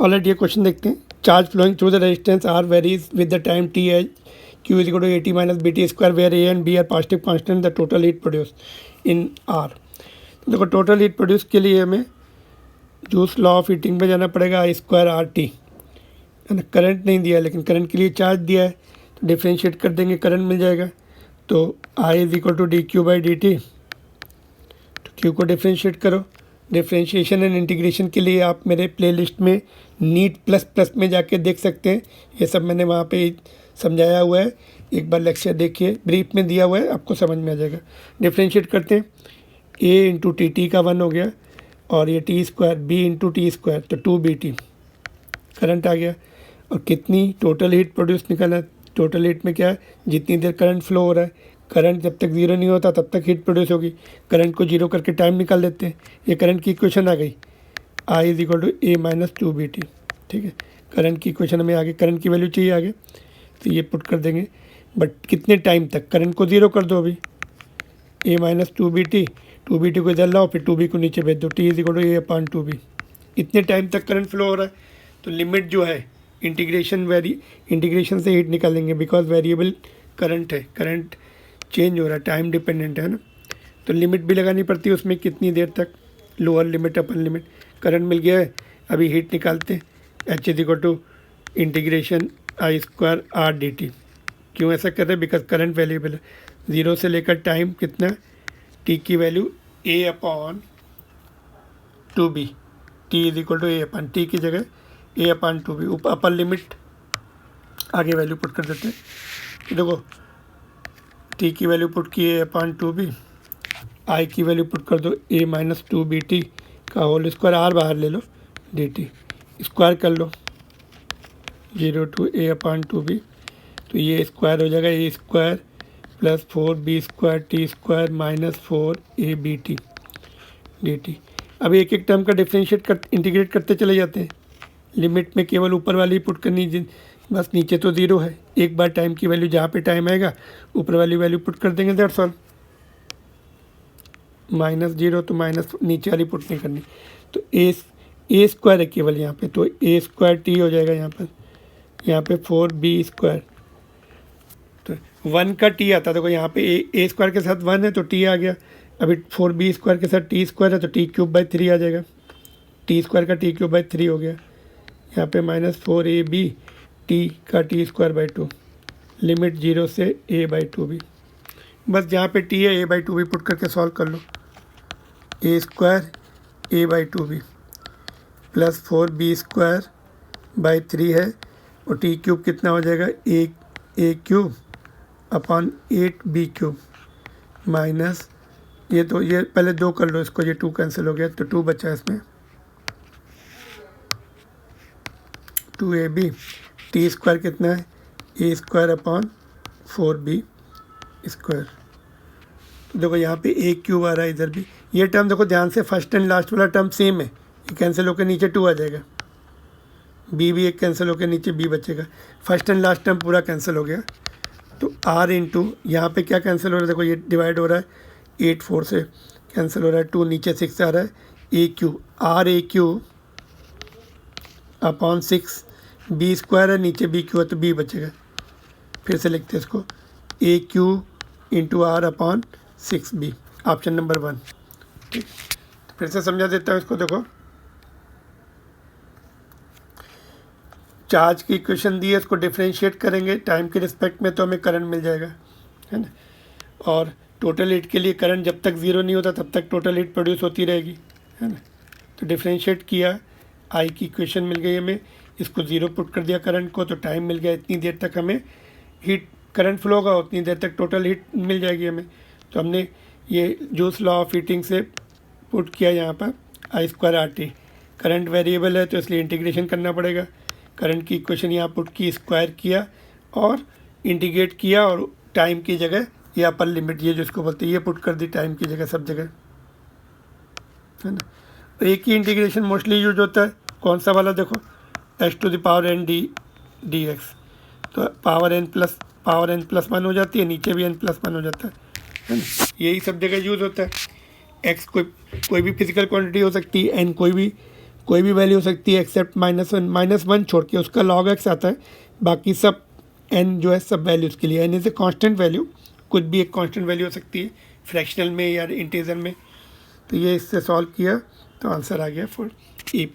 Alright, ये question देखते हैं. Charge flowing through the resistance R varies with the time t as Q is equal to AT minus BT square where A and B are positive constant the total heat produced in R. तो देखो total heat produce के लिए हमें juice law of heating में जाना पड़ेगा I square R T, है ना. करंट नहीं दिया है लेकिन करंट के लिए चार्ज दिया है, तो डिफ्रेंशिएट कर देंगे, करंट मिल जाएगा. तो I is equal to d q by d t. तो क्यू को डिफ्रेंशिएट करो. डिफ्रेंशिएशन एंड इंटीग्रेशन के लिए आप मेरे प्लेलिस्ट में नीट प्लस प्लस में जाके देख सकते हैं. ये सब मैंने वहाँ पे समझाया हुआ है. एक बार लेक्चर देखिए, ब्रीफ में दिया हुआ है, आपको समझ में आ जाएगा. डिफ्रेंशिएट करते हैं. a इंटू टी टी का 1 हो गया और ये T square b into T square, तो 2bt करंट आ गया. और कितनी टोटल हीट प्रोड्यूस निकालना. टोटल हीट में क्या है, जितनी देर करंट फ्लो हो रहा है, करंट जब तक ज़ीरो नहीं होता तब तक हीट प्रोड्यूस होगी. करंट को जीरो करके टाइम निकाल देते हैं. ये करंट की इक्वेशन आ गई, I is equal to a minus 2bt. ठीक है, करंट की इक्वेशन हमें आगे, करंट की वैल्यू चाहिए आगे, तो ये पुट कर देंगे. बट कितने टाइम तक, करंट को ज़ीरो कर दो अभी, a माइनस 2bt. 2bt को इधर लाओ, फिर 2b को नीचे भेज दो. t is equal to a upon 2b. इतने टाइम तक करंट फ्लो हो रहा है, तो लिमिट जो है इंटीग्रेशन से हीट निकालेंगे, बिकॉज वेरिएबल करंट है, करंट चेंज हो रहा है, टाइम डिपेंडेंट है ना. तो लिमिट भी लगानी पड़ती है उसमें, कितनी देर तक, lower limit upper limit. Current मिल गया है, अभी हीट निकालते हैं. h is equal to integration I square r d t. क्यों ऐसा कर रहे हैं, बिकॉज करंट वेरिएबल है. ज़ीरो से लेकर टाइम कितना, t की value a upon 2b. t is equal to a upon, t की जगह a upon 2b. Upper limit आगे वैल्यू पुट कर देते हैं. देखो t की वैल्यू पुट की a अपॉन 2b, I की वैल्यू पुट कर दो a माइनस 2bt का होल स्क्वायर, आर बाहर ले लो, dt स्क्वायर कर लो, 0 टू a अपॉन 2b. तो ये स्क्वायर हो जाएगा, a square plus 4b square T square minus 4abT dt. अब एक एक टर्म का डिफ्रेंशिएट इंटीग्रेट करते चले जाते हैं. लिमिट में केवल ऊपर वाली पुट करनी, बस नीचे तो ज़ीरो है. एक बार टाइम की वैल्यू, जहाँ पे टाइम आएगा ऊपर वाली वैल्यू पुट कर देंगे, दैट्स ऑल. माइनस 0 तो माइनस नीचे वाली पुट नहीं करनी. तो ए स्क्वायर है केवल यहाँ पे, तो a स्क्वायर टी हो जाएगा यहाँ पे 4b स्क्वायर. तो 1 का t आता, देखो यहाँ पे a स्क्वायर के साथ 1 है तो t आ गया. अभी 4b स्क्वायर के साथ t स्क्वायर है तो t क्यूब बाई 3 आ जाएगा. t स्क्वायर का t क्यूब बाई 3 हो गया. यहाँ पे माइनस 4ab t का t स्क्वायर बाई 2. लिमिट 0 से a बाई 2b. बस जहाँ पे t है a बाई 2b पुट करके सॉल्व कर लो. a square a by 2b plus 4b square by 3 है, और टी क्यूब कितना हो जाएगा, a cube upon 8b cube minus, ये तो ये पहले 2 कर लो इसको, ये 2 कैंसिल हो गया तो 2 बचा है इसमें, 2ab. टी स्क्वायर कितना है, ए स्क्वायर अपॉन 4b स्क्वायर. तो देखो यहाँ पे ए क्यूब आ रहा है, इधर भी ये टर्म देखो ध्यान से, फर्स्ट एंड लास्ट वाला टर्म सेम है, ये कैंसिल होकर नीचे 2 आ जाएगा. बी भी एक कैंसिल होकर नीचे बी बचेगा. फर्स्ट एंड लास्ट टर्म पूरा कैंसिल हो गया. तो आर इंटू यहाँ पे क्या कैंसिल हो रहा है, देखो ये डिवाइड हो रहा है, 8 4 से कैंसिल हो रहा है, 2 नीचे 6 आ रहा है, ए Q R A Q upon 6 B square है, नीचे बी क्यू है तो बी बचेगा. फिर से लिखते हैं इसको, a q into r upon 6b, option number 1. ठीक, फिर से समझा देता हूँ इसको. देखो चार्ज की इक्वेशन दी है, इसको डिफ्रेंशिएट करेंगे टाइम के रिस्पेक्ट में तो हमें करंट मिल जाएगा, है ना. और टोटल हीट के लिए करंट जब तक ज़ीरो नहीं होता तब तक टोटल हीट प्रोड्यूस होती रहेगी, है ना. तो डिफ्रेंशिएट किया, आई की इक्वेशन मिल गई हमें, इसको ज़ीरो पुट कर दिया करंट को, तो टाइम मिल गया. इतनी देर तक हमें हीट करंट फ्लो होगा, उतनी देर तक टोटल हीट मिल जाएगी हमें. तो हमने ये जूस लॉ ऑफ हीटिंग से पुट किया यहाँ पर I square R T. Current variable है तो इसलिए इंटीग्रेशन करना पड़ेगा. करंट की इक्वेशन यहाँ पुट की, स्क्वायर किया और इंटीग्रेट किया, और टाइम की जगह ये अपर लिमिट, ये जिसको बोलते हैं, ये पुट कर दी टाइम की जगह सब जगह, है ना. तो एक ही इंटीग्रेशन मोस्टली यूज होता है, कौन सा वाला, देखो x to the power n d x. तो पावर n प्लस 1 हो जाती है, नीचे भी n प्लस 1 हो जाता है ना. यही सब जगह यूज़ होता है. x कोई भी फिजिकल क्वांटिटी हो सकती है, n कोई कोई भी वैल्यू हो सकती है एक्सेप्ट -1 छोड़ के, उसका log x आता है, बाकी सब n जो है सब वैल्यूज़ के लिए। n is a constant value, कुछ भी एक कांस्टेंट वैल्यू हो सकती है फ्रैक्शनल में या इंटीजर में। तो ये इससे सॉल्व किया तो आंसर आ गया फॉर ई।